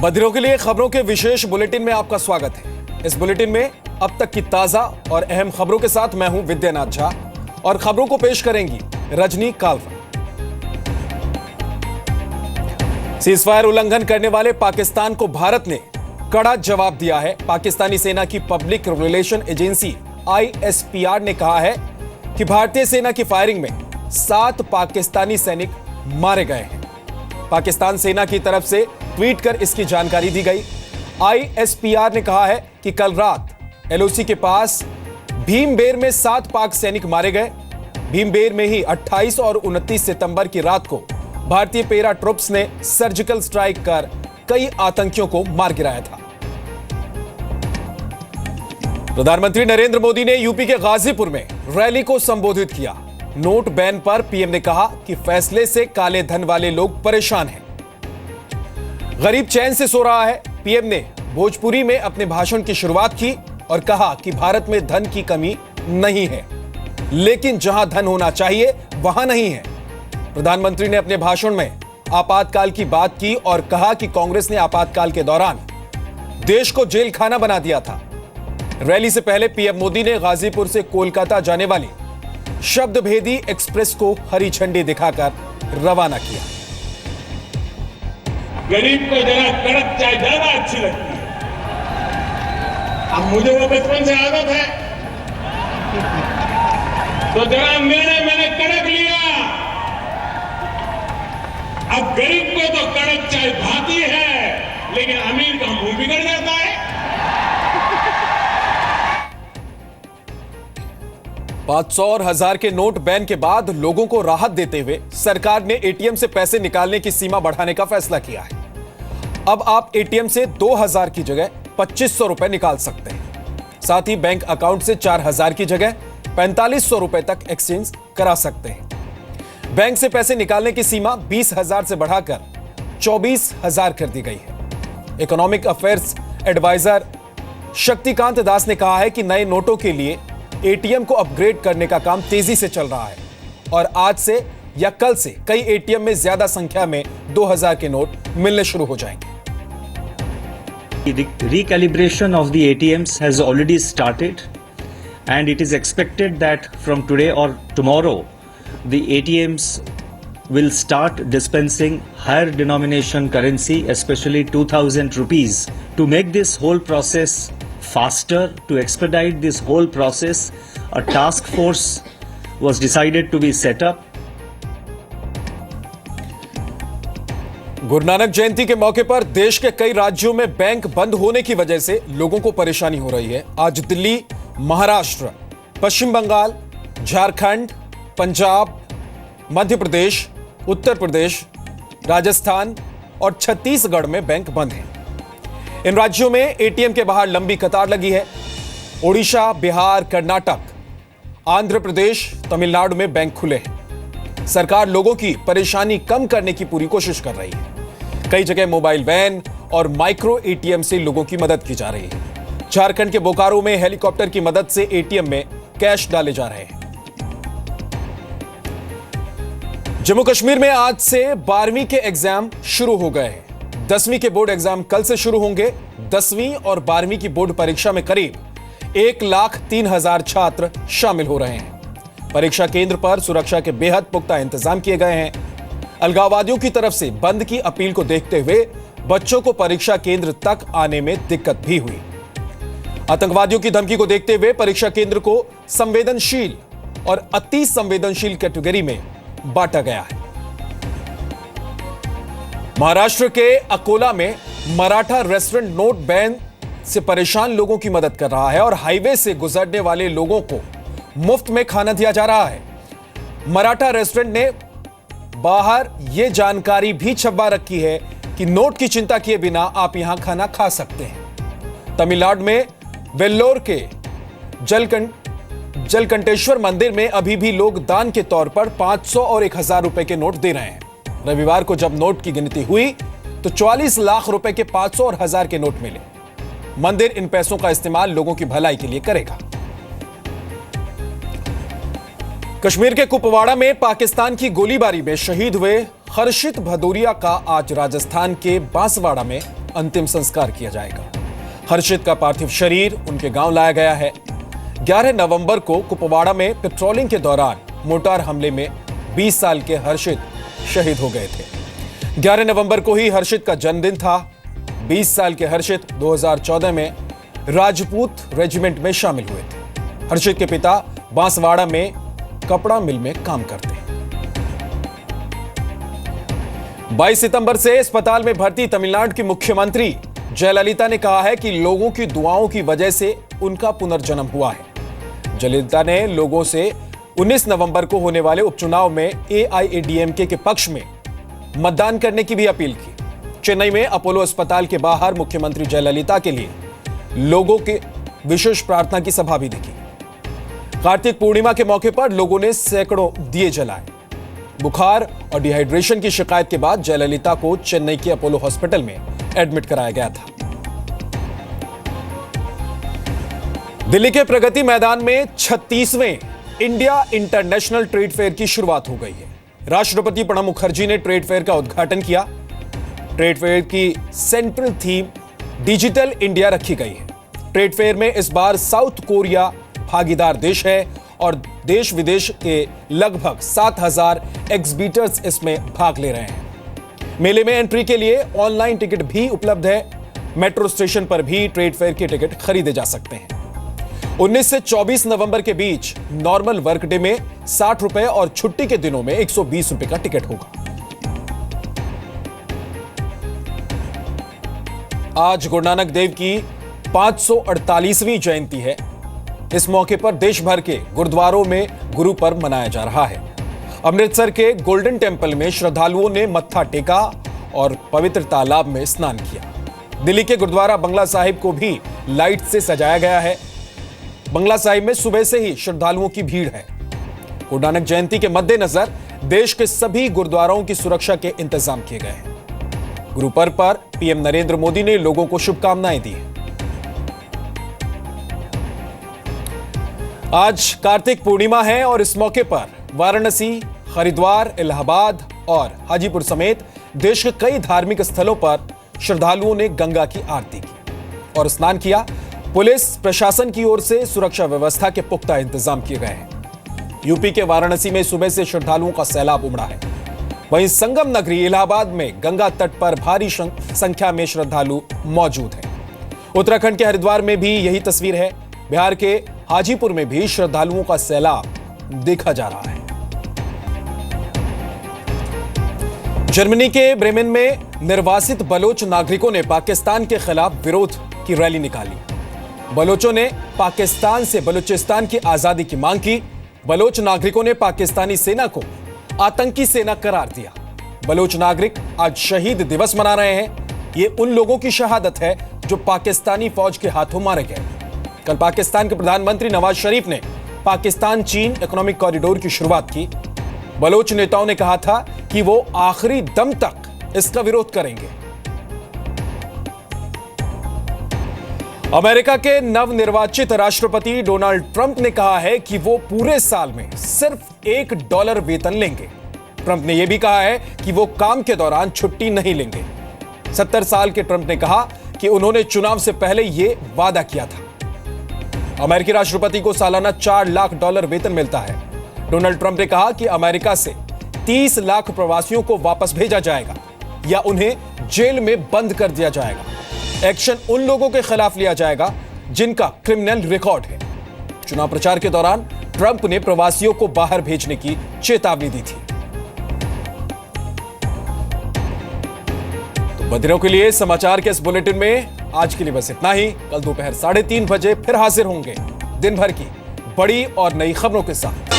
बधिरों के लिए खबरों के विशेष बुलेटिन में आपका स्वागत है। इस बुलेटिन में अब तक की ताजा और अहम खबरों के साथ मैं हूं विद्यानाथ झा और खबरों को पेश करेंगी रजनी कालवा। सीजफायर उल्लंघन करने वाले पाकिस्तान को भारत ने कड़ा जवाब दिया है। पाकिस्तानी सेना की पब्लिक रिलेशन एजेंसी ISPR ने कहा है कि भारतीय सेना की फायरिंग में 7 पाकिस्तानी सैनिक मारे गए हैं। पाकिस्तान सेना की तरफ से ट्वीट कर इसकी जानकारी दी गई। ISPR ने कहा है कि कल रात LOC के पास भीमबेर में 7 पाक सैनिक मारे गए। भीमबेर में ही 28 और 29 सितंबर की रात को भारतीय पैरा ट्रूप्स ने सर्जिकल स्ट्राइक कर कई आतंकियों को मार गिराया था। प्रधानमंत्री नरेंद्र मोदी ने यूपी के गाजीपुर में रैली को संबोधित किया। नोट बैन पर पीएम ने कहा कि फैसले से काले धन वाले लोग परेशान हैं। गरीब चैन से सो रहा है। पीएम ने भोजपुरी में अपने भाषण की शुरुआत की और कहा कि भारत में धन की कमी नहीं है, लेकिन जहां धन होना चाहिए वहां नहीं है। प्रधानमंत्री ने अपने भाषण में आपातकाल की बात की और कहा कि कांग्रेस ने आपातकाल के दौरान देश को जेल खाना बना दिया था। रैली से पहले पीएम मोदी ने गाजीपुर से कोलकाता जाने वाली शब्दभेदी एक्सप्रेस को हरी झंडी दिखाकर रवाना किया। गरीब को जरा कड़क चाय ज्यादा अच्छी लगती है। अब मुझे वो बचपन से आदत है, तो जरा निर्णय मैंने कड़क लिया। अब गरीब को तो कड़क चाय भाती है, लेकिन अमीर का मुंह बिगड़ जाता है। 500 और 1000 के नोट बैन के बाद लोगों को राहत देते हुए सरकार ने एटीएम से पैसे निकालने की सीमा बढ़ाने का फैसला किया है। अब आप एटीएम से 2000 की जगह 2500 रुपए निकाल सकते हैं। साथ ही बैंक अकाउंट से 4000 की जगह 4500 रुपए तक एक्सचेंज करा सकते हैं। बैंक से पैसे निकालने की सीमा 20,000 से बढ़ाकर 24,000 कर दी गई है। Economic affairs adviser Shaktikanta Das ने कहा है कि नए नोटों के लिए एटीएम को अपग्रेड करने का काम तेजी से चल रहा है और आज से या कल से कई एटीएम में ज्यादा संख्या में 2000 के नोट मिलने शुरू हो जाएंगे। The recalibration of the ATMs has already started, and it is expected that from today or tomorrow the ATMs will start dispensing higher denomination currency, especially 2000 rupees. To make this whole process faster, to expedite this whole process, a task force was decided to be set up. Guru Nanak जयंती के मौके पर देश के कई राज्यों में bank बंद होने की वजह से लोगों को परेशानी हो रही है। आज दिल्ली, महाराष्ट्र, पश्चिम बंगाल, झारखंड, पंजाब, मध्य प्रदेश, उत्तर प्रदेश, राजस्थान और छत्तीसगढ़ में बैंक बंद हैं। इन राज्यों में एटीएम के बाहर लंबी कतार लगी है। ओडिशा, बिहार, कर्नाटक, आंध्र प्रदेश, तमिलनाडु में बैंक खुले हैं। सरकार लोगों की परेशानी कम करने की पूरी कोशिश कर रही है। कई जगह मोबाइल वैन और माइक्रो एटीएम से लोगों की मदद की जा रही है। झारखंड के बोकारो में हेलीकॉप्टर की मदद से एटीएम में कैश डाले जा रहे हैं। जम्मू कश्मीर में आज से 12वीं के एग्जाम शुरू हो गए हैं। 10वीं के बोर्ड एग्जाम कल से शुरू होंगे। 10वीं और 12वीं की बोर्ड परीक्षा में करीब 1,03,000 छात्र शामिल हो रहे हैं। परीक्षा केंद्र पर सुरक्षा के बेहद पुख्ता इंतजाम किए गए हैं। अलगाववादियों की तरफ से बंद की अपील को देखते हुए बच्चों को परीक्षा केंद्र तक आने में दिक्कत भी हुई। आतंकवादियों की धमकी को देखते हुए परीक्षा केंद्र को संवेदनशील और अति संवेदनशील कैटेगरी में बांटा गया है। महाराष्ट्र के अकोला में मराठा रेस्टोरेंट नोट बैन से परेशान लोगों की मदद कर रहा है और हाईवे से गुजरने वाले लोगों को मुफ्त में खाना दिया जा रहा है। मराठा रेस्टोरेंट ने बाहर यह जानकारी भी छपवा रखी है कि नोट की चिंता किए बिना आप यहां खाना खा सकते हैं। तमिलनाडु में वेल्लोर के जलकंटेश्वर मंदिर में अभी भी लोग दान के तौर पर 500 और 1000 रुपए के नोट दे रहे हैं। रविवार को जब नोट की गिनती हुई तो 44 लाख रुपए के 500 और 1000 के नोट मिले। मंदिर इन पैसों का इस्तेमाल लोगों की भलाई के लिए करेगा। कश्मीर के कुपवाड़ा में पाकिस्तान की गोलीबारी में शहीद हुए हर्षित भदौरिया का आज राजस्थान के बांसवाड़ा में अंतिम संस्कार किया जाएगा। हर्षित का पार्थिव शरीर उनके गांव लाया गया है। 11 नवंबर को कुपवाड़ा में पेट्रोलिंग के दौरान मोटार हमले में 20 साल के हर्षित शहीद हो गए थे। 11 नवंबर को ही हर्षित का जन्मदिन था। 20 साल के हर्षित 2014 में राजपूत रेजिमेंट में शामिल हुए थे। हर्षित के पिता बांसवाड़ा में कपड़ा मिल में काम करते हैं। 22 सितंबर से अस्पताल में भर्ती तमिलनाडु की मुख्यमंत्री जयललिता ने कहा है कि लोगों की दुआओं की वजह से उनका पुनर्जन्म हुआ है। जयललिता ने लोगों से 19 नवंबर को होने वाले उपचुनाव में AIADMK के पक्ष में मतदान करने की भी अपील की। चेन्नई में अपोलो अस्पताल के बाहर मुख्यमंत्री जयललिता के लिए लोगों की विशेष प्रार्थना की सभा भी दिखी। कार्तिक पूर्णिमा के मौके पर लोगों ने सैकड़ों दिए जलाए। बुखार और डिहाइड्रेशन की शिकायत के बाद जयललिता को चेन्नई के अपोलो हॉस्पिटल में एडमिट कराया गया था। दिल्ली के प्रगति मैदान में 36वें इंडिया इंटरनेशनल ट्रेड फेयर की शुरुआत हो गई है। राष्ट्रपति प्रणब मुखर्जी ने ट्रेड फेयर का उद्घाटन किया। ट्रेड फेयर की सेंट्रल थीम डिजिटल इंडिया रखी गई है। ट्रेड फेयर में इस बार साउथ कोरिया भागीदार देश है और देश विदेश के लगभग 7,000 एग्जिबिटर्स इसमें भाग ले रहे हैं। मेले में एंट्री के लिए ऑनलाइन टिकट भी उपलब्ध है। मेट्रो स्टेशन पर भी ट्रेड फेयर के टिकट खरीदे जा सकते हैं। 19 से 24 नवंबर के बीच नॉर्मल वर्क डे में 60 रुपए और छुट्टी के दिनों में 120 रुपए का टिकट होगा। आज गुरु नानक देव की 548वीं जयंती है। इस मौके पर देश भर के गुरुद्वारों में गुरु पर्व मनाया जा रहा है। अमृतसर के गोल्डन टेंपल में श्रद्धालुओं ने मत्था टेका और पवित्र तालाब में स्नान किया। दिल्ली के गुरुद्वारा बंगला साहिब को भी लाइट से सजाया गया है। बंगला साहिब में सुबह से ही श्रद्धालुओं की भीड़ है। गुरु नानक जयंती के मद्देनजर देश के सभी गुरुद्वारों की सुरक्षा के इंतजाम किए गए हैं। गुरु पर्व पर पीएम नरेंद्र मोदी ने लोगों को शुभकामनाएं दी हैं। आज कार्तिक पूर्णिमा है और इस मौके पर वाराणसी, हरिद्वार, इलाहाबाद और हाजीपुर समेत देश के कई धार्मिक स्थलों पर श्रद्धालुओं ने गंगा की आरती की और स्नान किया। पुलिस प्रशासन की ओर से सुरक्षा व्यवस्था के पुख्ता इंतजाम किए गए हैं। यूपी के वाराणसी में सुबह से श्रद्धालुओं का सैलाब उमड़ा है। वहीं संगम नगरी इलाहाबाद में गंगा तट पर भारी संख्या में श्रद्धालु मौजूद हैं। उत्तराखंड के हरिद्वार में भी यही तस्वीर है। बिहार के हाजीपुर में भी श्रद्धालुओं का सैलाब देखा जा रहा है। जर्मनी के ब्रेमेन में निर्वासित बलोच नागरिकों ने पाकिस्तान के खिलाफ विरोध की रैली निकाली। बलोचों ने पाकिस्तान से बलूचिस्तान की आजादी की मांग की। बलोच नागरिकों ने पाकिस्तानी सेना को आतंकी सेना करार दिया। बलोच नागरिक आज शहीद दिवस मना रहे हैं। ये उन लोगों की शहादत है जो पाकिस्तानी फौज के हाथों मारे गए। कल पाकिस्तान के प्रधानमंत्री नवाज शरीफ ने पाकिस्तान चीन इकोनॉमिक कॉरिडोर की शुरुआत की। बलोच नेताओं ने कहा था कि वो आखिरी दम तक इसका विरोध करेंगे। अमेरिका के नवनिर्वाचित राष्ट्रपति डोनाल्ड ट्रंप ने कहा है कि वो पूरे साल में सिर्फ $1 वेतन लेंगे। ट्रंप ने यह भी कहा है कि वो काम के दौरान छुट्टी नहीं लेंगे। 70 साल के ट्रंप ने कहा कि उन्होंने चुनाव से पहले यह वादा किया था। अमेरिकी राष्ट्रपति को सालाना $4 लाख वेतन मिलता है। डोनाल्ड ट्रंप ने कहा कि अमेरिका से 30 लाख प्रवासियों को वापस भेजा जाएगा या उन्हें जेल में बंद कर दिया जाएगा। एक्शन उन लोगों के खिलाफ लिया जाएगा जिनका क्रिमिनल रिकॉर्ड है। चुनाव प्रचार के दौरान ट्रंप ने प्रवासियों को बाहर भेजने की चेतावनी दी थी। तो बदिरों के लिए समाचार के इस बुलेटिन में आज के लिए बस इतना ही। कल दोपहर 3:30 बजे फिर हाजिर होंगे दिन भर की बड़ी और नई खबरों के साथ।